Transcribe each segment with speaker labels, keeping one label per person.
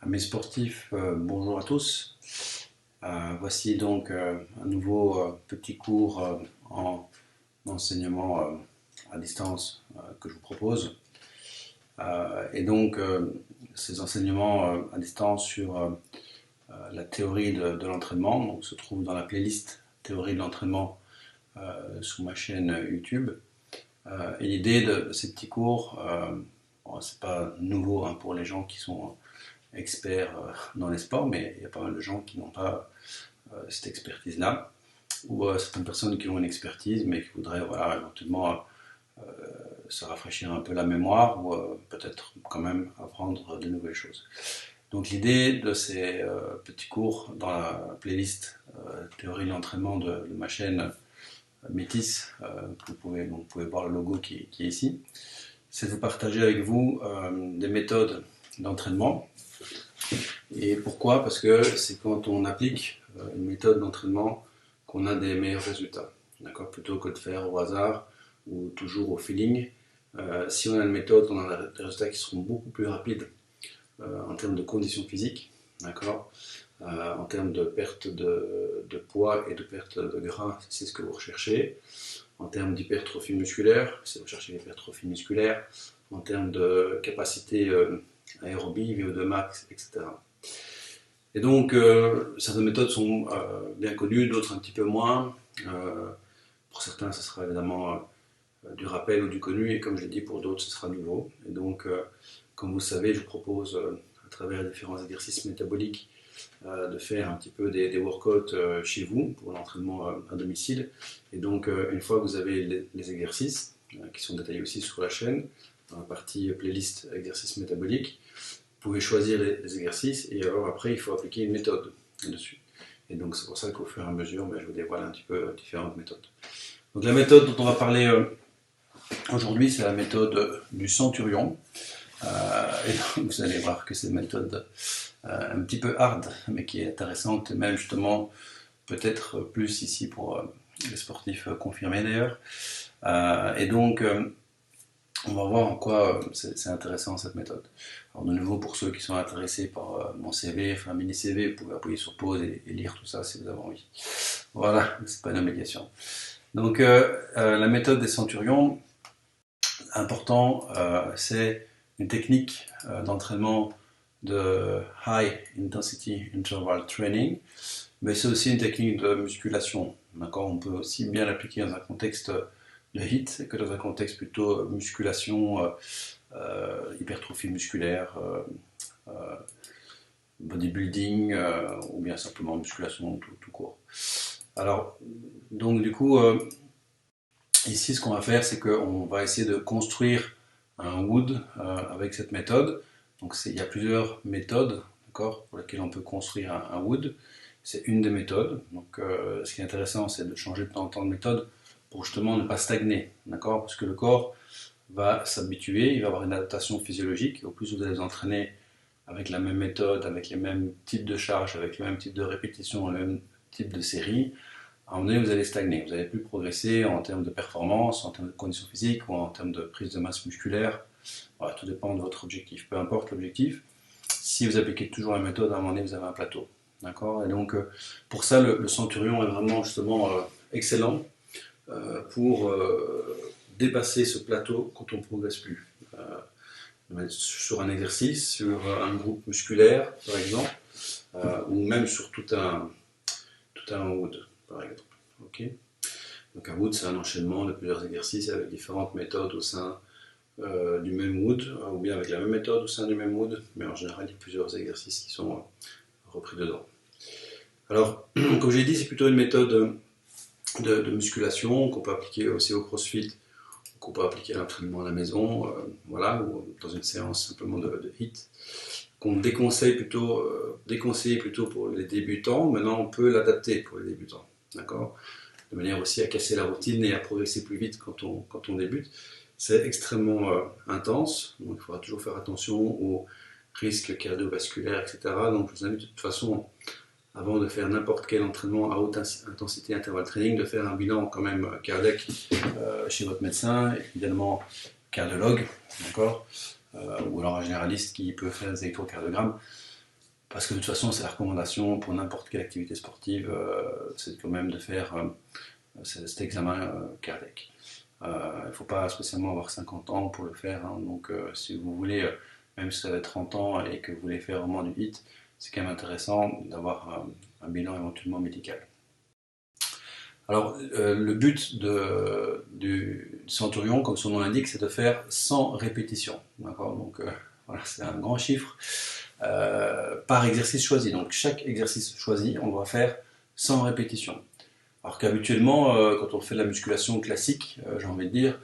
Speaker 1: Amis sportifs, bonjour à tous. Voici donc un nouveau petit cours en enseignement à distance que je vous propose. Ces enseignements à distance sur la théorie de l'entraînement se trouvent dans la playlist théorie de l'entraînement sur ma chaîne YouTube. Et l'idée de ces petits cours, c'est pas nouveau pour les gens qui sont experts dans les sports, mais il y a pas mal de gens qui n'ont pas cette expertise-là, ou certaines personnes qui ont une expertise, mais qui voudraient éventuellement se rafraîchir un peu la mémoire, ou peut-être quand même apprendre de nouvelles choses. Donc l'idée de ces petits cours dans la playlist théorie de l'entraînement de ma chaîne Métis, vous pouvez voir le logo qui est ici, c'est de vous partager avec vous des méthodes d'entraînement. Et pourquoi? Parce que c'est quand on applique une méthode d'entraînement qu'on a des meilleurs résultats. D'accord? Plutôt que de faire au hasard ou toujours au feeling. Si on a une méthode, on a des résultats qui seront beaucoup plus rapides en termes de conditions physiques, d'accord? En termes de perte de poids et de perte de gras, c'est ce que vous recherchez. En termes d'hypertrophie musculaire, si vous cherchez l'hypertrophie musculaire, en termes de capacité aérobie, VO2 max, etc. Et donc, certaines méthodes sont bien connues, d'autres un petit peu moins. Pour certains, ce sera évidemment du rappel ou du connu, et comme je l'ai dit, pour d'autres, ce sera nouveau. Et donc, comme vous le savez, je vous propose, à travers différents exercices métaboliques, de faire un petit peu des workouts chez vous pour l'entraînement à domicile. Et donc, une fois que vous avez les exercices, qui sont détaillés aussi sur la chaîne, dans la partie playlist exercices métaboliques, vous pouvez choisir les exercices, et alors après, il faut appliquer une méthode dessus. Et donc, c'est pour ça qu'au fur et à mesure, je vous dévoile un petit peu différentes méthodes. Donc, la méthode dont on va parler aujourd'hui, c'est la méthode du centurion. Et donc, vous allez voir que c'est une méthode un petit peu hard, mais qui est intéressante, même justement, peut-être plus ici pour les sportifs confirmés d'ailleurs. Et donc, on va voir en quoi c'est intéressant cette méthode. Alors de nouveau, pour ceux qui sont intéressés par mon CV, enfin un mini CV, vous pouvez appuyer sur pause et lire tout ça si vous avez envie. Voilà, c'est pas une obligation. Donc la méthode des centurions, important, c'est une technique d'entraînement de High Intensity Interval Training, mais c'est aussi une technique de musculation. On peut aussi bien l'appliquer dans un contexte de HIIT que dans un contexte plutôt musculation, hypertrophie musculaire, bodybuilding, ou bien simplement musculation tout court. Alors, donc du coup, ici ce qu'on va faire, c'est qu'on va essayer de construire un wood avec cette méthode. Donc il y a plusieurs méthodes, pour lesquelles on peut construire un wood. C'est une des méthodes. Donc ce qui est intéressant, c'est de changer de temps en temps de méthode pour justement ne pas stagner, parce que le corps va s'habituer, il va avoir une adaptation physiologique. Au plus vous allez vous entraîner avec la même méthode, avec les mêmes types de charges, avec le même type de répétition, le même type de série, à un moment donné, vous allez stagner. Vous n'allez plus progresser en termes de performance, en termes de conditions physiques ou en termes de prise de masse musculaire. Voilà, tout dépend de votre objectif. Peu importe l'objectif, si vous appliquez toujours la méthode, à un moment donné, vous avez un plateau. D'accord? Et donc, pour ça, le centurion est vraiment justement excellent pour dépasser ce plateau quand on ne progresse plus. Sur un exercice, sur un groupe musculaire, par exemple, ou même sur tout un wood, par exemple. Okay. Donc un wood, c'est un enchaînement de plusieurs exercices avec différentes méthodes au sein du même wood, ou bien avec la même méthode au sein du même wood, mais en général, il y a plusieurs exercices qui sont repris dedans. Alors, comme j'ai dit, c'est plutôt une méthode de musculation qu'on peut appliquer aussi au CrossFit, qu'on peut appliquer à l'entraînement à la maison, ou dans une séance simplement de HIIT, qu'on déconseille plutôt pour les débutants. Maintenant, on peut l'adapter pour les débutants, d'accord? De manière aussi à casser la routine et à progresser plus vite quand on débute. C'est extrêmement intense, donc il faudra toujours faire attention aux risques cardiovasculaires, etc. Donc je vous invite de toute façon, avant de faire n'importe quel entraînement à haute intensité intervalle training, de faire un bilan quand même cardiaque chez votre médecin, évidemment cardiologue, d'accord, ou alors un généraliste qui peut faire des électrocardiogrammes. parce que de toute façon, c'est la recommandation pour n'importe quelle activité sportive, c'est quand même de faire cet examen cardiaque. Il ne faut pas spécialement avoir 50 ans pour le faire, hein. Donc si vous voulez, même si vous avez 30 ans et que vous voulez faire vraiment du HIIT, c'est quand même intéressant d'avoir un bilan éventuellement médical. Alors, le but du centurion, comme son nom l'indique, c'est de faire 100 répétitions. D'accord. Donc, voilà, c'est un grand chiffre par exercice choisi. Donc, chaque exercice choisi, on doit faire 100 répétitions. Alors qu'habituellement, quand on fait de la musculation classique, j'ai envie de dire,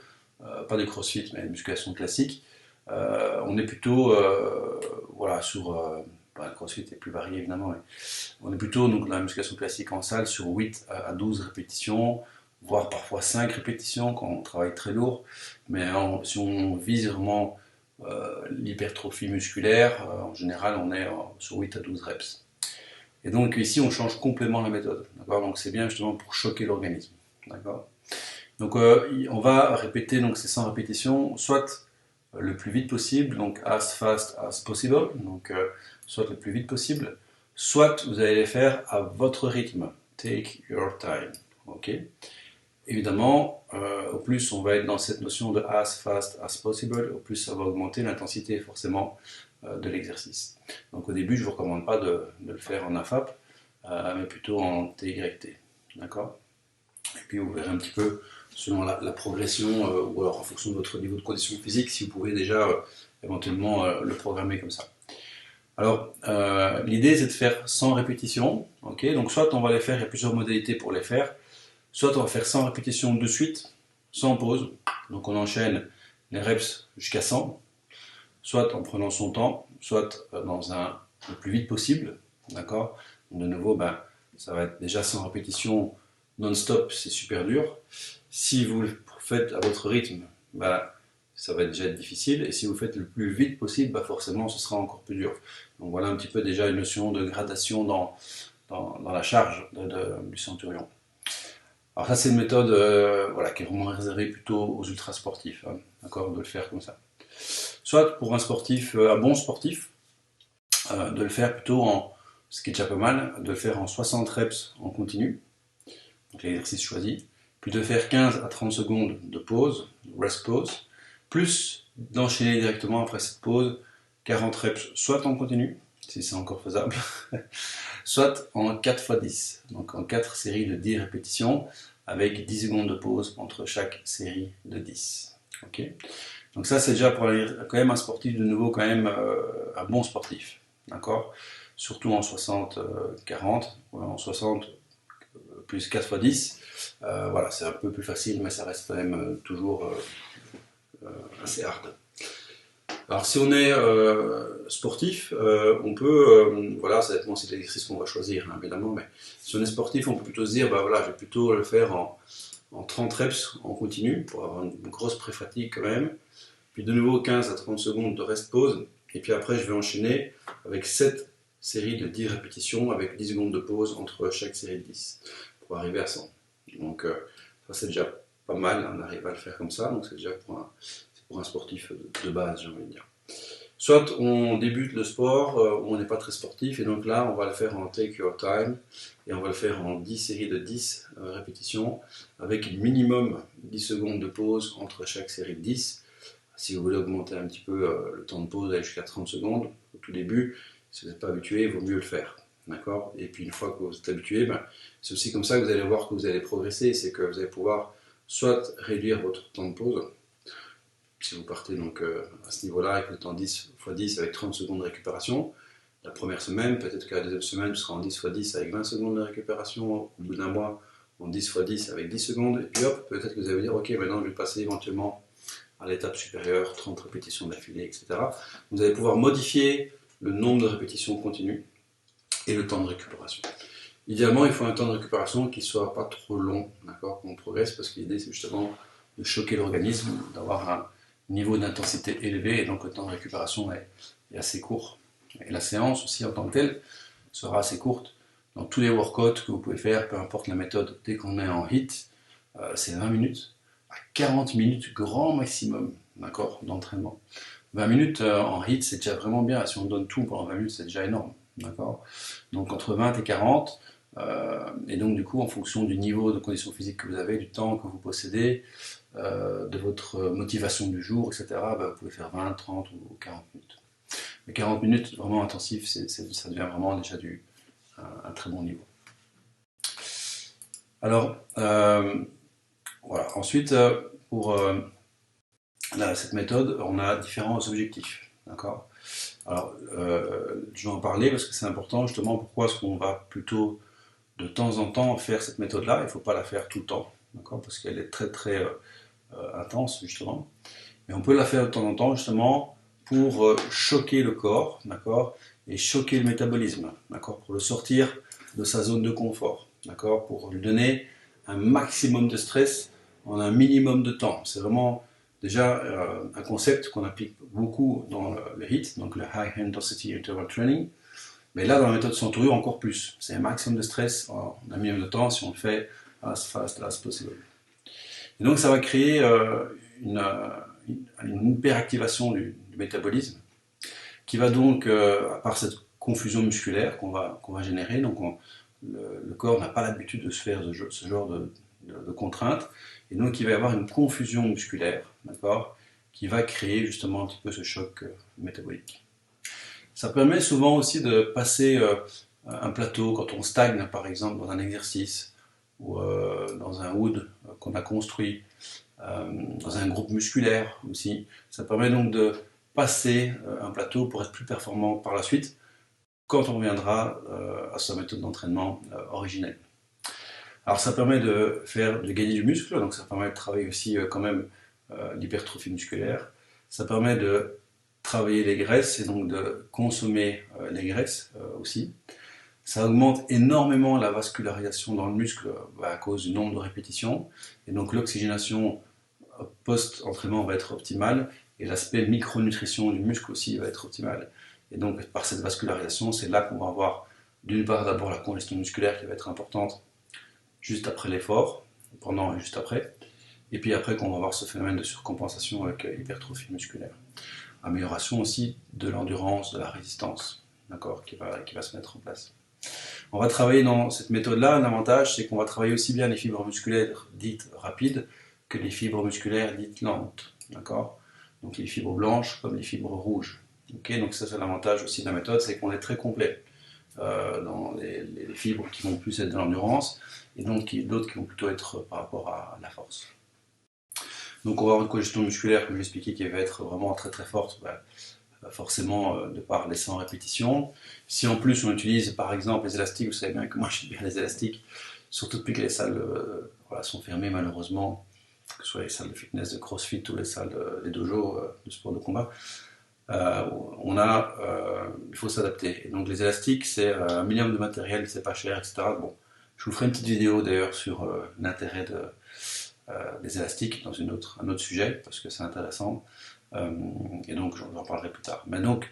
Speaker 1: pas de crossfit, mais de musculation classique, on est plutôt voilà, sur le crossfit est plus varié évidemment, mais on est plutôt donc, dans la musculation classique en salle sur 8 à 12 répétitions, voire parfois 5 répétitions quand on travaille très lourd. Mais si on vise vraiment l'hypertrophie musculaire, en général on est sur 8 à 12 reps. Et donc ici on change complètement la méthode. Donc c'est bien justement pour choquer l'organisme. Donc on va répéter donc, ces 100 répétitions, soit le plus vite possible, donc as fast as possible, donc soit le plus vite possible, soit vous allez les faire à votre rythme, take your time, ok. Évidemment, au plus on va être dans cette notion de as fast as possible, au plus ça va augmenter l'intensité forcément de l'exercice. Donc au début, je ne vous recommande pas de le faire en AFAP, mais plutôt en TYT, d'accord. Et puis vous verrez un petit peu selon la progression, ou alors en fonction de votre niveau de condition physique, si vous pouvez déjà éventuellement le programmer comme ça. Alors, l'idée c'est de faire 100 répétitions, ok. Donc soit on va les faire, il y a plusieurs modalités pour les faire, soit on va faire 100 répétitions de suite, sans pause, donc on enchaîne les reps jusqu'à 100, soit en prenant son temps, soit le plus vite possible, d'accord. De nouveau, ça va être déjà 100 répétitions non-stop, c'est super dur. Si vous le faites à votre rythme, ça va déjà être difficile. Et si vous faites le plus vite possible, forcément, ce sera encore plus dur. Donc voilà un petit peu déjà une notion de gradation dans la charge du centurion. Alors ça, c'est une méthode qui est vraiment réservée plutôt aux ultra sportifs, hein, d'accord, de le faire comme ça. Soit pour un bon sportif, de le faire plutôt ce qui est déjà pas mal, de le faire en 60 reps en continu, donc l'exercice choisi, puis de faire 15 à 30 secondes de pause, rest pause, plus d'enchaîner directement après cette pause 40 reps, soit en continu, si c'est encore faisable, soit en 4 x 10, donc en 4 séries de 10 répétitions, avec 10 secondes de pause entre chaque série de 10. Okay. Donc ça c'est déjà pour quand même un sportif de nouveau, quand même un bon sportif, d'accord. Surtout en 60-40, en 60 plus 4 x 10, voilà, c'est un peu plus facile, mais ça reste quand même toujours assez hard. Alors si on est sportif, on peut, voilà, ça dépend aussi de l'exercice qu'on va choisir, hein, évidemment, mais si on est sportif, on peut plutôt se dire, voilà, je vais plutôt le faire en 30 reps en continu, pour avoir une grosse pré-fatigue quand même, puis de nouveau 15 à 30 secondes de rest pause, et puis après je vais enchaîner avec 7 séries de 10 répétitions, avec 10 secondes de pause entre chaque série de 10, pour arriver à 100. Donc ça c'est déjà pas mal, on arrive à le faire comme ça, donc c'est déjà pour un sportif de base, j'ai envie de dire. Soit on débute le sport où on n'est pas très sportif, et donc là on va le faire en take your time, et on va le faire en 10 séries de 10 répétitions, avec minimum 10 secondes de pause entre chaque série de 10. Si vous voulez augmenter un petit peu le temps de pause, aller jusqu'à 30 secondes au tout début, si vous n'êtes pas habitué, il vaut mieux le faire. D'accord. Et puis une fois que vous êtes habitué, c'est aussi comme ça que vous allez voir que vous allez progresser, c'est que vous allez pouvoir soit réduire votre temps de pause, si vous partez donc à ce niveau-là avec le temps 10 x 10 avec 30 secondes de récupération, la première semaine, peut-être que la deuxième semaine, tu seras en 10 x 10 avec 20 secondes de récupération, au bout d'un mois, en 10 x 10 avec 10 secondes, et puis hop, peut-être que vous allez dire, ok, maintenant je vais passer éventuellement à l'étape supérieure, 30 répétitions d'affilée, etc. Vous allez pouvoir modifier le nombre de répétitions continues et le temps de récupération. Idéalement, il faut un temps de récupération qui ne soit pas trop long, d'accord, quand on progresse, parce que l'idée c'est justement de choquer l'organisme, d'avoir un niveau d'intensité élevé, et donc le temps de récupération est assez court. Et la séance aussi en tant que telle sera assez courte. Dans tous les workouts que vous pouvez faire, peu importe la méthode, dès qu'on est en HIIT, c'est 20 minutes à 40 minutes grand maximum, d'accord, d'entraînement. 20 minutes en HIIT, c'est déjà vraiment bien. Si on donne tout pendant 20 minutes, c'est déjà énorme. d'accord? Donc entre 20 et 40, et donc du coup en fonction du niveau de condition physique que vous avez, du temps que vous possédez, de votre motivation du jour, etc., bah, vous pouvez faire 20, 30 ou 40 minutes. Mais 40 minutes vraiment intensif, ça devient vraiment déjà un très bon niveau. Alors, voilà. Ensuite, pour cette méthode, on a différents objectifs. D'accord? Alors, je vais en parler parce que c'est important justement. Pourquoi est-ce qu'on va plutôt de temps en temps faire cette méthode-là? Il ne faut pas la faire tout le temps, d'accord? Parce qu'elle est très très intense justement. Mais on peut la faire de temps en temps justement pour choquer le corps, d'accord? Et choquer le métabolisme, d'accord? Pour le sortir de sa zone de confort, d'accord? Pour lui donner un maximum de stress en un minimum de temps. C'est vraiment déjà un concept qu'on applique beaucoup dans le HIIT, donc le High Intensity Interval Training. Mais là, dans la méthode Centurion, encore plus. C'est un maximum de stress en un minimum de temps si on le fait as fast as possible. Et donc, ça va créer une hyperactivation du métabolisme qui va donc, par cette confusion musculaire qu'on va générer, donc le corps n'a pas l'habitude de se faire ce genre de contraintes, et donc il va y avoir une confusion musculaire, d'accord, qui va créer justement un petit peu ce choc métabolique. Ça permet souvent aussi de passer un plateau quand on stagne, par exemple, dans un exercice ou dans un wood qu'on a construit, dans un groupe musculaire aussi. Ça permet donc de passer un plateau pour être plus performant par la suite quand on reviendra à sa méthode d'entraînement originelle. Alors ça permet de gagner du muscle, donc ça permet de travailler aussi quand même l'hypertrophie musculaire. Ça permet de travailler les graisses et donc de consommer les graisses aussi. Ça augmente énormément la vascularisation dans le muscle à cause du nombre de répétitions. Et donc l'oxygénation post-entraînement va être optimale et l'aspect micronutrition du muscle aussi va être optimal. Et donc par cette vascularisation, c'est là qu'on va avoir d'une part d'abord la congestion musculaire qui va être importante juste après l'effort, pendant et juste après, et puis après qu'on va avoir ce phénomène de surcompensation avec hypertrophie musculaire. Amélioration aussi de l'endurance, de la résistance, d'accord, qui va se mettre en place. On va travailler dans cette méthode-là, l'avantage c'est qu'on va travailler aussi bien les fibres musculaires dites rapides que les fibres musculaires dites lentes, d'accord? Donc les fibres blanches comme les fibres rouges. Okay, donc ça c'est l'avantage aussi de la méthode, c'est qu'on est très complet dans les fibres qui vont plus être de l'endurance et donc d'autres qui vont plutôt être par rapport à la force. Donc on va avoir une congestion musculaire, comme je l'expliquais, qui va être vraiment très très forte, forcément de par les 100 répétitions. Si en plus on utilise par exemple les élastiques, vous savez bien que moi j'aime bien les élastiques, surtout depuis que les salles sont fermées malheureusement, que ce soit les salles de fitness, de crossfit ou les salles, les dojos de sport de combat. Il faut s'adapter. Et donc les élastiques, c'est un minimum de matériel, c'est pas cher, etc. Bon, je vous ferai une petite vidéo d'ailleurs sur l'intérêt des élastiques dans un autre sujet, parce que c'est intéressant. Et donc j'en parlerai plus tard. Mais donc,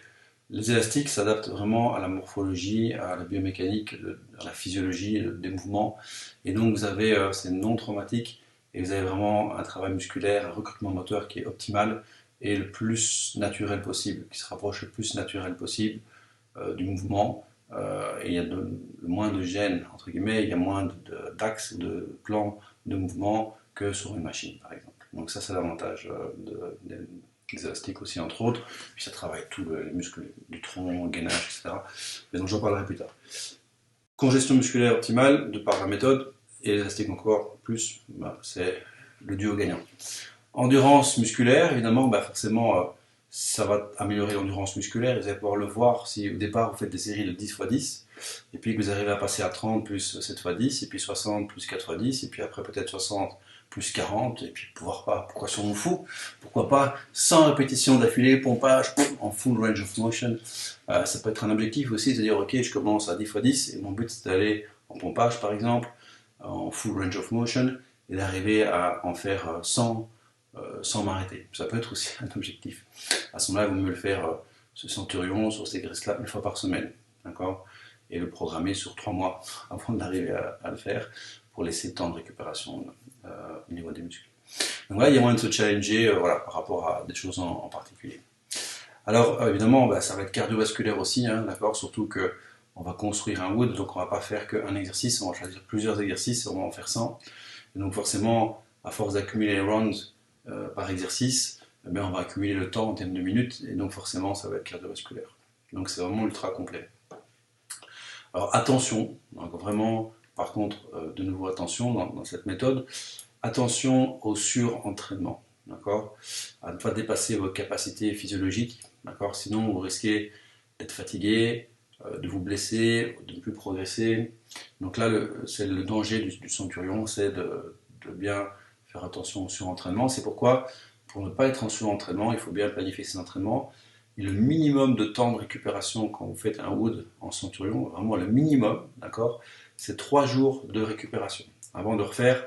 Speaker 1: les élastiques s'adaptent vraiment à la morphologie, à la biomécanique, à la physiologie des mouvements. Et donc c'est non traumatique, et vous avez vraiment un travail musculaire, un recrutement moteur qui est optimal, et le plus naturel possible, qui se rapproche le plus naturel possible du mouvement. Et il y a le moins de gêne, entre guillemets, il y a moins d'axes, de plans de mouvement que sur une machine, par exemple. Donc ça, c'est l'avantage des élastiques aussi, entre autres. Puis ça travaille tous les muscles du tronc, le gainage, etc. Mais donc j'en parlerai plus tard. Congestion musculaire optimale, de par la méthode, et l'élastique encore plus, c'est le duo gagnant. Endurance musculaire, évidemment, forcément, ça va améliorer l'endurance musculaire. Vous allez pouvoir le voir si au départ vous faites des séries de 10 x 10, et puis que vous arrivez à passer à 30 plus 7 x 10, et puis 60 plus 4 x 10, et puis après peut-être 60 plus 40, et puis pourquoi sommes-nous fous? Pourquoi pas 100 répétitions d'affilée, pompage en full range of motion. Ça peut être un objectif aussi de dire ok, je commence à 10 x 10, et mon but c'est d'aller en pompage par exemple, en full range of motion, et d'arriver à en faire 100 sans m'arrêter. Ça peut être aussi un objectif. À ce moment-là, vous me le faire ce centurion sur ces graisses-là une fois par semaine, d'accord? Et le programmer sur 3 mois avant d'arriver à le faire pour laisser le temps de récupération au niveau des muscles. Donc là, il y a moyen de se challenger par rapport à des choses en particulier. Alors évidemment, ça va être cardiovasculaire aussi, hein, d'accord? Surtout que on va construire un wood, donc on ne va pas faire qu'un exercice, on va choisir plusieurs exercices, on va en faire 100. Et donc forcément, à force d'accumuler les rounds par exercice, eh bien, on va accumuler le temps en termes de minutes, et donc forcément ça va être cardiovasculaire. Donc c'est vraiment ultra complet. Alors attention, donc vraiment, par contre, de nouveau attention dans cette méthode, attention au surentraînement, d'accord? À ne pas dépasser vos capacités physiologiques, d'accord? Sinon vous risquez d'être fatigué, de vous blesser, de ne plus progresser. Donc là, c'est le danger du centurion, c'est de bien faire attention au surentraînement. C'est pourquoi, pour ne pas être en surentraînement, il faut bien planifier ses entraînements. Et le minimum de temps de récupération quand vous faites un wood en centurion, vraiment le minimum, d'accord, c'est 3 jours de récupération avant de refaire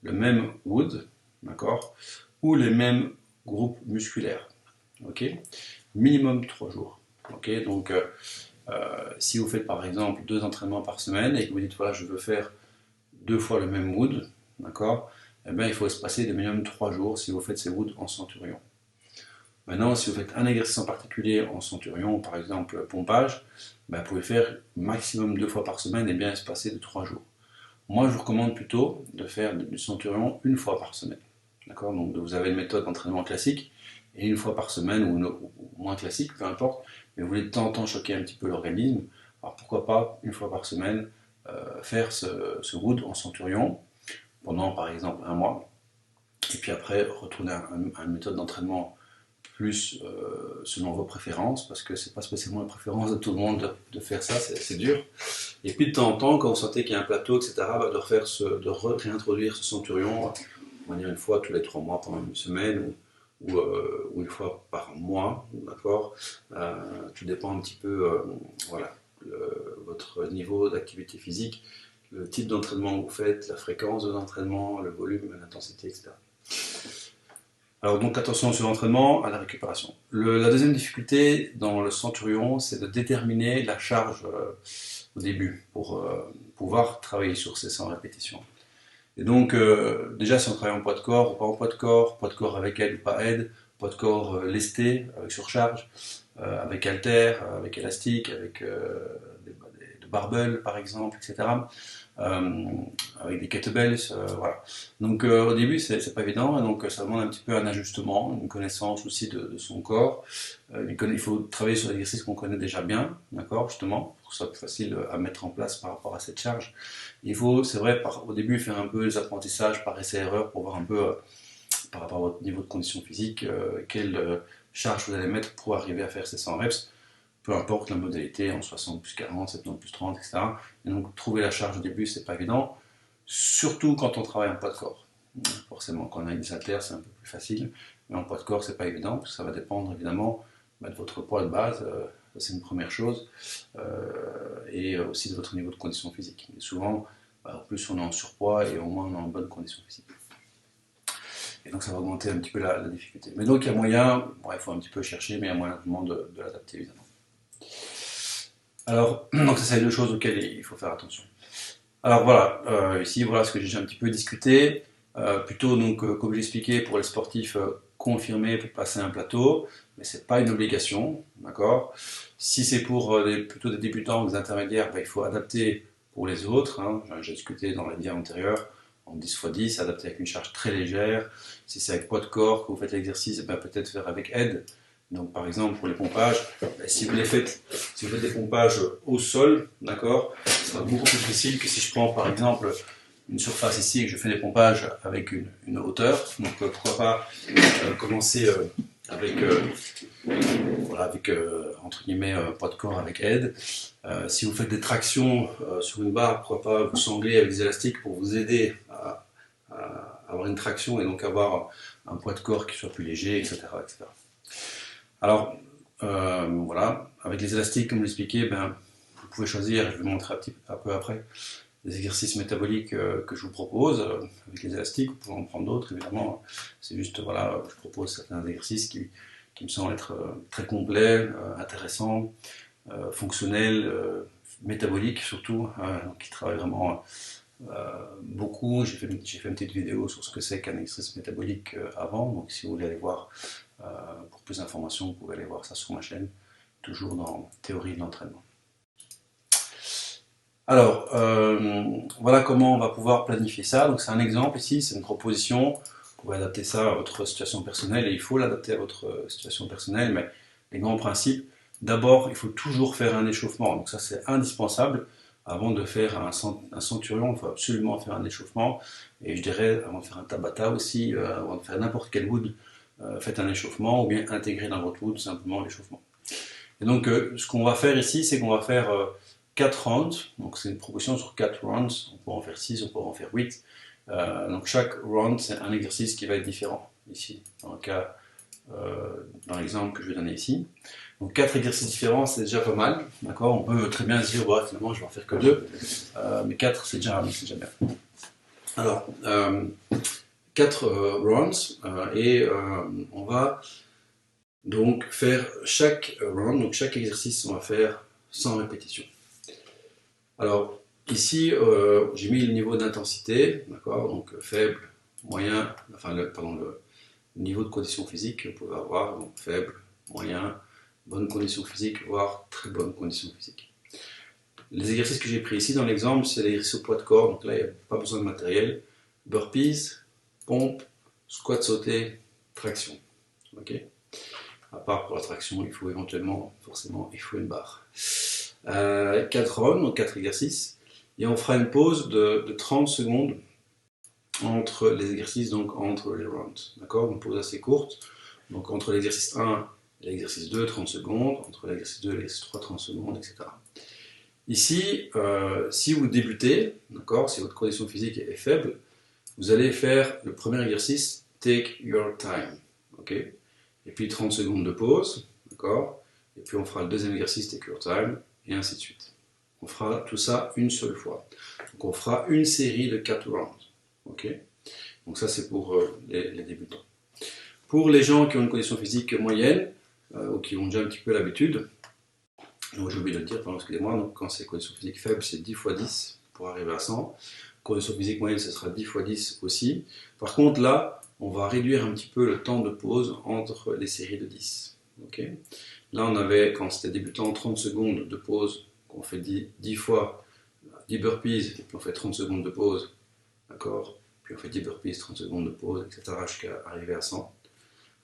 Speaker 1: le même wood, d'accord, ou les mêmes groupes musculaires. Ok, minimum 3 jours. Ok, donc si vous faites par exemple 2 entraînements par semaine et que vous dites voilà je veux faire 2 fois le même wood, d'accord, eh bien il faut se passer de minimum 3 jours si vous faites ces woods en centurion. Maintenant, si vous faites un exercice en particulier en centurion, par exemple pompage, ben, vous pouvez faire maximum 2 fois par semaine et bien espacer de 3 jours. Moi, je vous recommande plutôt de faire du centurion une fois par semaine. D'accord? Donc, vous avez une méthode d'entraînement classique et une fois par semaine ou moins classique, peu importe, mais vous voulez de temps en temps choquer un petit peu l'organisme. Alors, pourquoi pas, une fois par semaine, faire ce wood en centurion pendant par exemple un mois et puis après retourner à une méthode d'entraînement plus selon vos préférences, parce que c'est pas spécialement la préférence de tout le monde de faire ça, c'est dur. Et puis de temps en temps, quand vous sentez qu'il y a un plateau, etc., bah, de réintroduire ce centurion, on va dire une fois tous les 3 mois pendant une semaine, ou une fois par mois, d'accord. Tout dépend un petit peu, voilà, votre niveau d'activité physique, le type d'entraînement que vous faites, la fréquence de l'entraînement, le volume, l'intensité, etc. Alors donc attention sur l'entraînement, à la récupération. La deuxième difficulté dans le centurion, c'est de déterminer la charge au début pour pouvoir travailler sur ces 100 répétitions. Et donc déjà si on travaille en poids de corps ou pas en poids de corps avec aide ou pas aide, poids de corps lesté, avec surcharge, avec haltère, avec élastique, avec des barbells par exemple, etc. Euh, avec des kettlebells, voilà. Donc au début c'est pas évident, et donc ça demande un petit peu un ajustement, une connaissance aussi de son corps. Il faut travailler sur des exercices qu'on connaît déjà bien, d'accord, justement, pour que ce soit plus facile à mettre en place par rapport à cette charge. Il faut, c'est vrai, au début faire un peu les apprentissages par essai-erreur pour voir un peu par rapport à votre niveau de condition physique quelle charge vous allez mettre pour arriver à faire ces 100 reps, peu importe la modalité, en 60 plus 40, 70 plus 30, etc. Et donc trouver la charge au début, c'est pas évident, surtout quand on travaille en poids de corps. Forcément, quand on a des haltères, c'est un peu plus facile, mais en poids de corps, c'est pas évident, parce que ça va dépendre évidemment de votre poids de base, c'est une première chose, et aussi de votre niveau de condition physique. Et souvent, au plus on est en surpoids et au moins on est en bonne condition physique. Et donc ça va augmenter un petit peu la difficulté. Mais donc il y a moyen, bon, il faut un petit peu chercher, mais il y a moyen vraiment de l'adapter évidemment. Alors, donc ça c'est les deux choses auxquelles il faut faire attention. Alors voilà, ici voilà ce que j'ai un petit peu discuté. Plutôt donc comme j'ai expliqué pour les sportifs confirmés pour passer un plateau, mais c'est pas une obligation, d'accord. Si c'est pour plutôt des débutants ou des intermédiaires, il faut adapter pour les autres. Hein. J'ai discuté dans la vidéo antérieure en 10x10, adapter avec une charge très légère. Si c'est avec poids de corps que vous faites l'exercice, peut-être faire avec aide. Donc par exemple pour les pompages, si vous faites des pompages au sol, d'accord, ce sera beaucoup plus difficile que si je prends par exemple une surface ici et que je fais des pompages avec une hauteur. Donc pourquoi pas commencer avec, voilà, avec entre guillemets poids de corps avec aide. Si vous faites des tractions sur une barre, pourquoi pas vous sangler avec des élastiques pour vous aider à avoir une traction et donc avoir un poids de corps qui soit plus léger, etc. etc. Alors, voilà, avec les élastiques, comme je l'expliquais, vous pouvez choisir, je vais vous montrer un peu après, des exercices métaboliques que je vous propose. Avec les élastiques, vous pouvez en prendre d'autres, évidemment. C'est juste, voilà, je propose certains exercices qui me semblent être très complets, intéressants, fonctionnels, métaboliques surtout, qui travaillent vraiment beaucoup. J'ai fait une petite vidéo sur ce que c'est qu'un exercice métabolique avant, donc si vous voulez aller voir pour plus d'informations, vous pouvez aller voir ça sur ma chaîne, toujours dans Théorie de l'entraînement. Alors, voilà comment on va pouvoir planifier ça. Donc c'est un exemple ici, c'est une proposition. Vous pouvez adapter ça à votre situation personnelle et il faut l'adapter à votre situation personnelle, mais les grands principes, d'abord, il faut toujours faire un échauffement. Donc ça, c'est indispensable. Avant de faire un centurion, il faut absolument faire un échauffement. Et je dirais, avant de faire un tabata aussi, avant de faire n'importe quel wood, faites un échauffement ou bien intégrez dans votre wood simplement l'échauffement. Et donc, ce qu'on va faire ici, c'est qu'on va faire 4 rounds. Donc, c'est une proposition sur 4 rounds. On peut en faire 6, on peut en faire 8. Donc, chaque round, c'est un exercice qui va être différent. Ici, dans l'exemple que je vais donner ici. Donc, 4 exercices différents, c'est déjà pas mal. D'accord. On peut très bien se dire, ouais, finalement, je vais en faire que 2. Mais 4, c'est déjà bien. Alors, 4 rounds. On va donc faire chaque round, donc chaque exercice, on va faire 100 répétitions. Alors ici, j'ai mis le niveau d'intensité, d'accord, donc faible, moyen, enfin le niveau de condition physique que vous pouvez avoir, donc faible, moyen, bonne condition physique, voire très bonne condition physique. Les exercices que j'ai pris ici dans l'exemple, c'est l'exercice au poids de corps, donc là il n'y a pas besoin de matériel, burpees, pompe, squat sauté, traction, ok. À part pour la traction, il faut éventuellement, forcément, il faut une barre. 4 rounds, donc 4 exercices. Et on fera une pause de 30 secondes entre les exercices, donc entre les rounds. D'accord. Une pause assez courte. Donc entre l'exercice 1 et l'exercice 2, 30 secondes. Entre l'exercice 2 et l'exercice 3, 30 secondes, etc. Ici, si vous débutez, d'accord, si votre condition physique est faible, vous allez faire le premier exercice, take your time. Ok. Et puis 30 secondes de pause, d'accord. Et puis on fera le deuxième exercice, take your time, et ainsi de suite. On fera tout ça une seule fois. Donc on fera une série de 4 rounds. Ok. Donc ça c'est pour les débutants. Pour les gens qui ont une condition physique moyenne, ou qui ont déjà un petit peu l'habitude, donc j'ai oublié de le dire, pardon, excusez-moi, donc quand c'est condition physique faible, c'est 10 x 10 pour arriver à 100. Condition physique moyenne, ce sera 10 x 10 aussi. Par contre là, on va réduire un petit peu le temps de pause entre les séries de 10. Okay. Là, on avait, quand c'était débutant, 30 secondes de pause, qu'on fait 10 fois 10 burpees, et puis on fait 30 secondes de pause, d'accord. Puis on fait 10 burpees, 30 secondes de pause, etc., jusqu'à arriver à 100.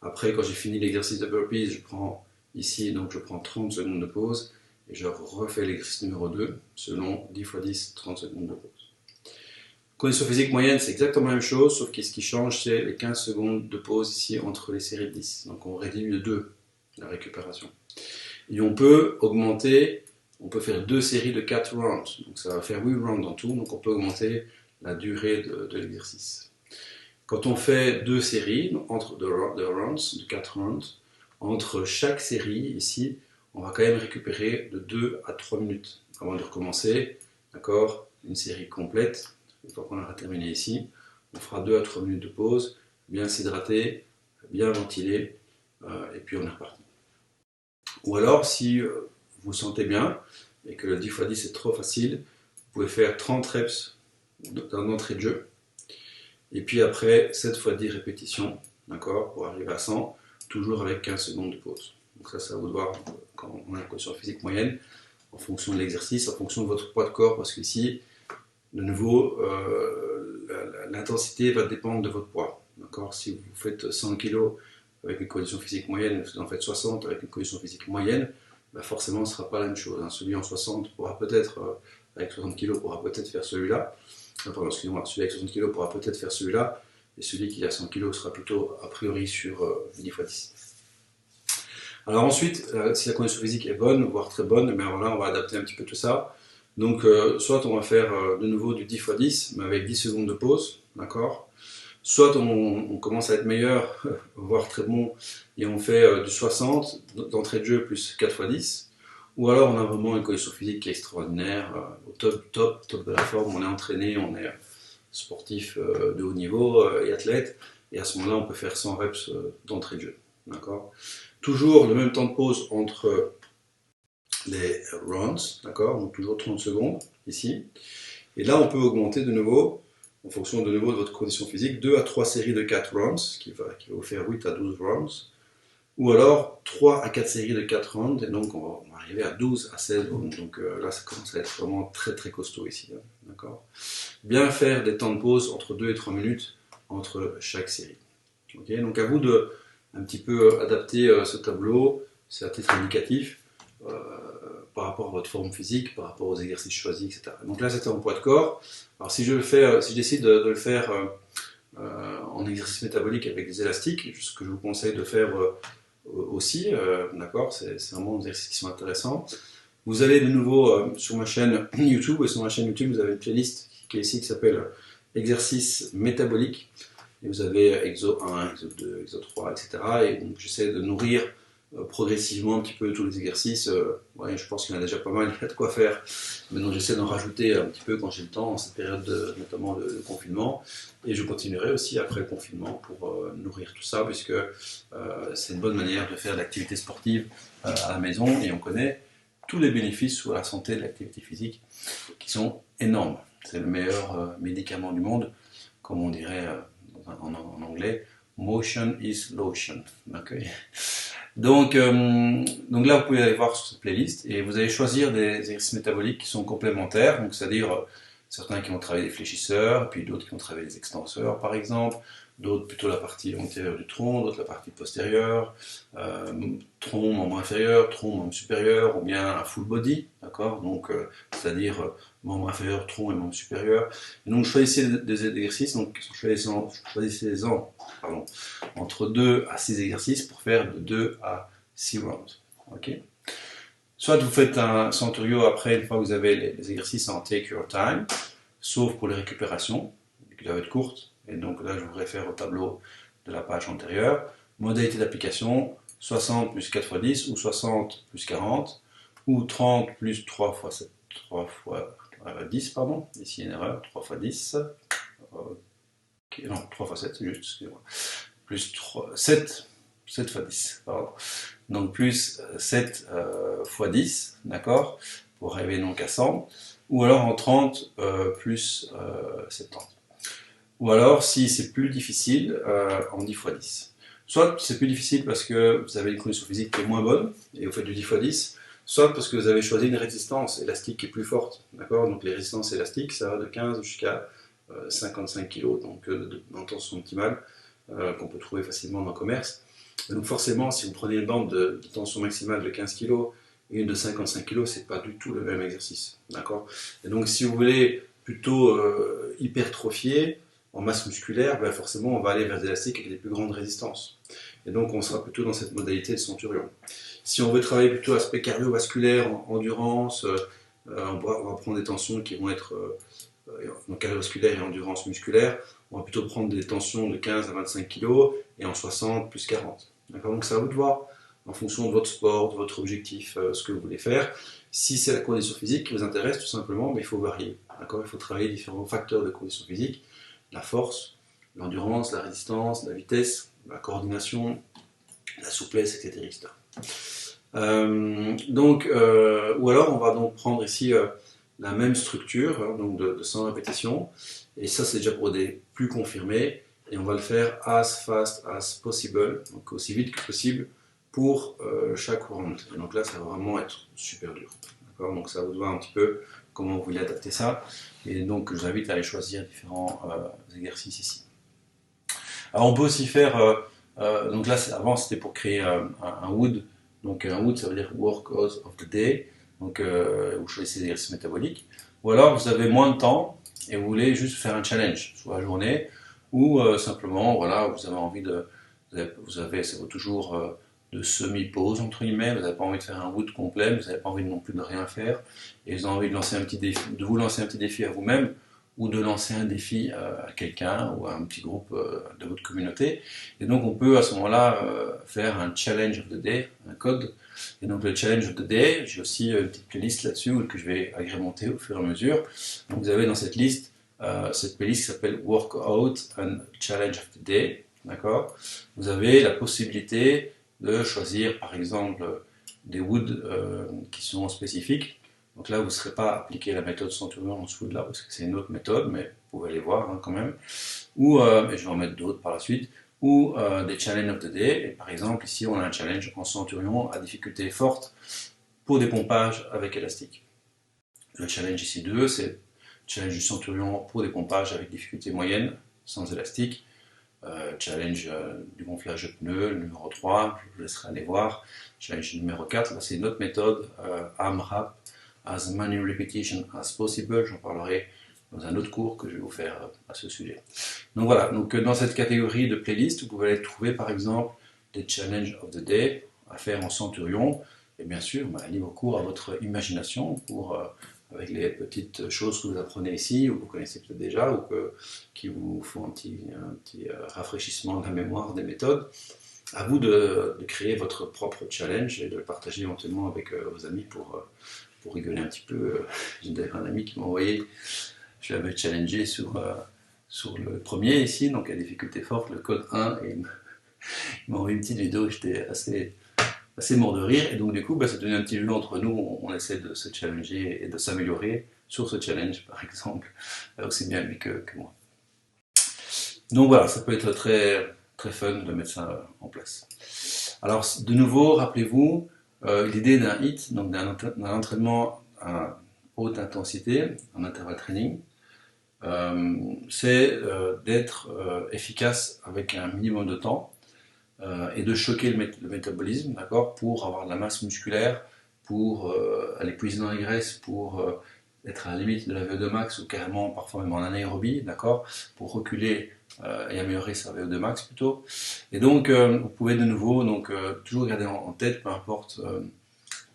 Speaker 1: Après, quand j'ai fini l'exercice de burpees, je prends ici, donc je prends 30 secondes de pause, et je refais l'exercice numéro 2, selon 10 x 10, 30 secondes de pause. Condition physique moyenne, c'est exactement la même chose, sauf que ce qui change, c'est les 15 secondes de pause ici entre les séries de 10. Donc on réduit de 2 la récupération. Et on peut augmenter, on peut faire 2 séries de 4 rounds. Donc ça va faire 8 rounds en tout, donc on peut augmenter la durée de l'exercice. Quand on fait 2 séries, entre 2 rounds, de 4 rounds, entre chaque série, ici, on va quand même récupérer de 2 à 3 minutes avant de recommencer, d'accord, une série complète. Une fois qu'on aura terminé ici, on fera 2 à 3 minutes de pause, bien s'hydrater, bien ventiler, et puis on est reparti. Ou alors, si vous vous sentez bien, et que le 10 x 10 est trop facile, vous pouvez faire 30 reps d'entrée de jeu, et puis après 7 x 10 répétitions, d'accord, pour arriver à 100, toujours avec 15 secondes de pause. Donc ça va vous devoir, quand on a une condition physique moyenne, en fonction de l'exercice, en fonction de votre poids de corps, parce qu'ici, de nouveau, l'intensité va dépendre de votre poids. D'accord. Si vous faites 100 kg avec une condition physique moyenne, vous en faites 60 avec une condition physique moyenne, bah forcément ce ne sera pas la même chose. Celui en 60 pourra peut-être, avec 60 kg, pourra peut-être faire celui-là. Pardon, excusez-moi, celui avec 60 kg pourra peut-être faire celui-là, et celui qui a 100 kg sera plutôt a priori sur 10 x 10. Alors ensuite, si la condition physique est bonne, voire très bonne, mais alors là on va adapter un petit peu tout ça. Donc, soit on va faire de nouveau du 10 x 10, mais avec 10 secondes de pause, d'accord. Soit on commence à être meilleur, voire très bon, et on fait du 60 d'entrée de jeu plus 4 x 10. Ou alors on a vraiment une condition physique qui est extraordinaire, au top de la forme, on est entraîné, on est sportif de haut niveau et athlète, et à ce moment-là on peut faire 100 reps d'entrée de jeu, d'accord. Toujours le même temps de pause entre les rounds, d'accord, donc toujours 30 secondes ici. Et là, on peut augmenter de nouveau, en fonction de nouveau de votre condition physique, 2 à 3 séries de 4 rounds, qui va vous faire 8 à 12 rounds, ou alors 3 à 4 séries de 4 rounds, et donc on va arriver à 12 à 16 rounds. Donc là, ça commence à être vraiment très très costaud ici. Hein, d'accord. Bien faire des temps de pause entre 2 et 3 minutes entre chaque série. Okay, donc à vous de un petit peu adapter ce tableau, c'est à titre indicatif, par rapport à votre forme physique, par rapport aux exercices choisis, etc. Donc là, c'était en poids de corps. Alors si je décide de le faire en exercice métabolique avec des élastiques, ce que je vous conseille de faire aussi, d'accord, c'est vraiment des exercices qui sont intéressants. Vous allez de nouveau sur ma chaîne YouTube, et sur ma chaîne YouTube, vous avez une playlist qui est ici qui s'appelle Exercices métaboliques. Et vous avez Exo 1, Exo 2, Exo 3, etc. Et donc j'essaie de nourrir progressivement un petit peu tous les exercices. Ouais, je pense qu'il y en a déjà pas mal, il y a de quoi faire. Mais donc j'essaie d'en rajouter un petit peu quand j'ai le temps, en cette période notamment de confinement. Et je continuerai aussi après le confinement pour nourrir tout ça, puisque c'est une bonne manière de faire de l'activité sportive à la maison. Et on connaît tous les bénéfices sur la santé de l'activité physique qui sont énormes. C'est le meilleur médicament du monde, comme on dirait en anglais. Motion is lotion. Okay. Donc là, vous pouvez aller voir sur cette playlist et vous allez choisir des exercices métaboliques qui sont complémentaires, donc c'est-à-dire certains qui vont travailler des fléchisseurs, puis d'autres qui vont travailler des extenseurs par exemple, d'autres plutôt la partie antérieure du tronc, d'autres la partie postérieure, tronc, membre inférieur, tronc, membre supérieur, ou bien un full body, d'accord, donc c'est-à-dire membre inférieur, tronc et membre supérieur. Et donc choisissez des exercices, donc choisissez-en entre 2 à 6 exercices pour faire de 2 à 6 rounds. Okay. Soit vous faites un centurio après, une fois que vous avez les exercices en take your time, sauf pour les récupérations, qui doivent être courtes. Et donc là, je vous réfère au tableau de la page antérieure. Modalité d'application, 60 plus 4 x 10, ou 60 plus 40, ou 30 plus 3 x 7, 3 x 10, pardon. Ici, une erreur, 3 x 10. Okay, non, 3 x 7, c'est juste, excusez-moi. Plus 3, 7 x 10, pardon. Donc plus 7 x 10, d'accord, pour arriver donc à 100, ou alors en 30 plus 70. Ou alors, si c'est plus difficile, en 10 x 10. Soit c'est plus difficile parce que vous avez une condition physique qui est moins bonne, et vous faites du 10 x 10, soit parce que vous avez choisi une résistance élastique qui est plus forte, d'accord. Donc les résistances élastiques, ça va de 15 jusqu'à 55 kg, donc dans tension optimale, qu'on peut trouver facilement dans le commerce. Et donc forcément, si vous prenez une bande de tension maximale de 15 kg et une de 55 kg, c'est pas du tout le même exercice, d'accord. Et donc si vous voulez plutôt hypertrophier en masse musculaire, ben forcément on va aller vers des élastiques avec des plus grandes résistances. Et donc on sera plutôt dans cette modalité de centurion. Si on veut travailler plutôt aspect cardiovasculaire, endurance, on va prendre des tensions qui vont être donc cardiovasculaire et endurance musculaire, on va plutôt prendre des tensions de 15 à 25 kg et en 60 plus 40. Donc c'est à vous de voir, en fonction de votre sport, de votre objectif, ce que vous voulez faire. Si c'est la condition physique qui vous intéresse, tout simplement, mais il faut varier. Il faut travailler différents facteurs de condition physique, la force, l'endurance, la résistance, la vitesse, la coordination, la souplesse, etc. Ou alors on va donc prendre ici la même structure, hein, donc de 100 répétitions, et ça c'est déjà pour des plus confirmés, et on va le faire as fast as possible, donc aussi vite que possible pour chaque round. Et donc là ça va vraiment être super dur. Donc ça vous voit un petit peu comment vous voulez adapter ça, et donc je vous invite à aller choisir différents exercices ici. Alors on peut aussi faire, donc là avant c'était pour créer un WOD, donc un WOD ça veut dire Workout of the Day, donc vous choisissez des exercices métaboliques, ou alors vous avez moins de temps et vous voulez juste faire un challenge sur la journée, ou simplement voilà, vous avez envie de, ça vaut toujours de semi-pause entre guillemets, vous n'avez pas envie de faire un WOD complet, vous n'avez pas envie non plus de rien faire, et vous avez envie de lancer un petit défi, de vous lancer un petit défi à vous-même, ou de lancer un défi à quelqu'un ou à un petit groupe de votre communauté. Et donc on peut à ce moment-là faire un challenge of the day, un code. Et donc le challenge of the day, j'ai aussi une petite playlist là-dessus que je vais agrémenter au fur et à mesure. Donc vous avez dans cette liste cette playlist qui s'appelle Workout and Challenge of the Day. D'accord. Vous avez la possibilité de choisir par exemple des WOD qui sont spécifiques. Donc là, vous ne serez pas appliqué la méthode Centurion en dessous de là, parce que c'est une autre méthode, mais vous pouvez aller voir hein, quand même. Ou, et je vais en mettre d'autres par la suite, ou des challenges of the day. Et par exemple, ici, on a un challenge en centurion à difficulté forte pour des pompages avec élastique. Le challenge ici 2, c'est le challenge du centurion pour des pompages avec difficulté moyenne, sans élastique. Challenge du gonflage de pneus, le numéro 3, je vous laisserai aller voir. Challenge numéro 4, là c'est une autre méthode, AMRAP, as many repetitions as possible. J'en parlerai dans un autre cours que je vais vous faire à ce sujet. Donc voilà, donc dans cette catégorie de playlist, vous pouvez aller trouver par exemple des challenges of the day à faire en centurion, et bien sûr, libre cours à votre imagination pour avec les petites choses que vous apprenez ici, ou que vous connaissez peut-être déjà, ou qui vous font un petit rafraîchissement de la mémoire des méthodes. À vous de créer votre propre challenge et de le partager éventuellement avec vos amis pour rigoler un petit peu. J'ai d'ailleurs un ami qui m'a envoyé, je l'avais challengé sur le premier ici, donc à difficulté forte, le code 1, et il m'a envoyé une petite vidéo, j'étais assez mort de rire, et donc du coup ça devient un petit jeu entre nous, on essaie de se challenger et de s'améliorer sur ce challenge par exemple, aussi bien lui que moi. Donc voilà, ça peut être très, très fun de mettre ça en place. Alors de nouveau, rappelez-vous, l'idée d'un HIIT, donc d'un entraînement à haute intensité, en intervalle training, c'est d'être efficace avec un minimum de temps, et de choquer le métabolisme, d'accord, pour avoir de la masse musculaire, pour aller puiser dans les graisses, pour être à la limite de la VO2 max ou carrément parfois même en anaérobie, d'accord, pour reculer et améliorer sa VO2 max plutôt. Et donc vous pouvez de nouveau donc toujours garder en tête, peu importe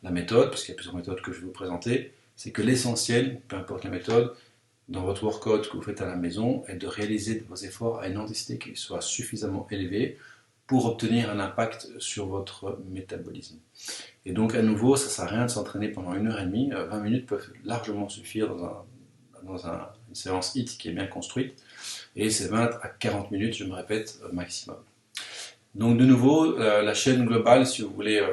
Speaker 1: la méthode, parce qu'il y a plusieurs méthodes que je vais vous présenter, c'est que l'essentiel, peu importe la méthode, dans votre workout que vous faites à la maison, est de réaliser vos efforts à une intensité qui soit suffisamment élevée pour obtenir un impact sur votre métabolisme. Et donc à nouveau, ça ne sert à rien de s'entraîner pendant 1h30, 20 minutes peuvent largement suffire dans une séance HIIT qui est bien construite, et c'est 20 à 40 minutes, je me répète, maximum. Donc de nouveau, la chaîne globale, si vous voulez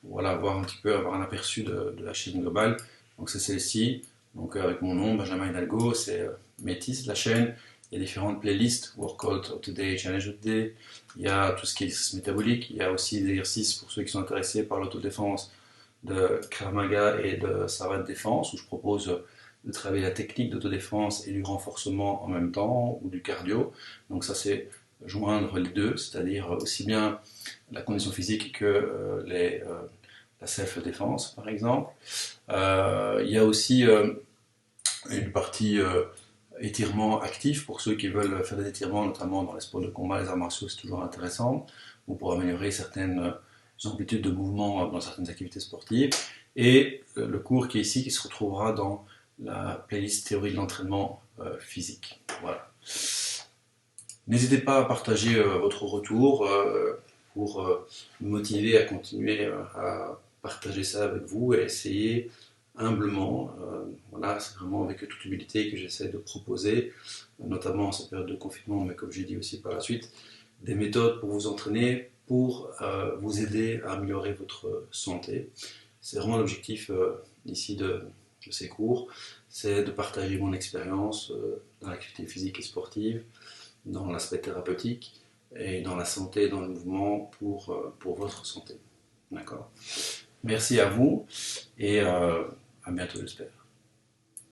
Speaker 1: voilà, voir un petit peu, avoir un aperçu de la chaîne globale, donc c'est celle-ci, donc avec mon nom, Benjamin Hidalgo, c'est Métis, la chaîne. Il y a différentes playlists, Workout of the Day, Challenge of the Day, il y a tout ce qui est métabolique, il y a aussi des exercices pour ceux qui sont intéressés par l'autodéfense de Krav Maga et de savate défense, où je propose de travailler la technique d'autodéfense et du renforcement en même temps, ou du cardio. Donc ça c'est joindre les deux, c'est-à-dire aussi bien la condition physique que la self-défense par exemple. Il y a aussi une partie étirement actif pour ceux qui veulent faire des étirements, notamment dans les sports de combat, les arts martiaux, c'est toujours intéressant, ou pour améliorer certaines amplitudes de mouvement dans certaines activités sportives. Et le cours qui est ici, qui se retrouvera dans la playlist théorie de l'entraînement physique. Voilà. N'hésitez pas à partager votre retour pour me motiver à continuer à partager ça avec vous et essayer humblement, voilà, c'est vraiment avec toute humilité que j'essaie de proposer, notamment en cette période de confinement, mais comme j'ai dit aussi par la suite, des méthodes pour vous entraîner, pour vous aider à améliorer votre santé. C'est vraiment l'objectif ici de ces cours, c'est de partager mon expérience dans l'activité physique et sportive, dans l'aspect thérapeutique et dans la santé, dans le mouvement pour votre santé. D'accord. Merci à vous et à bientôt, j'espère.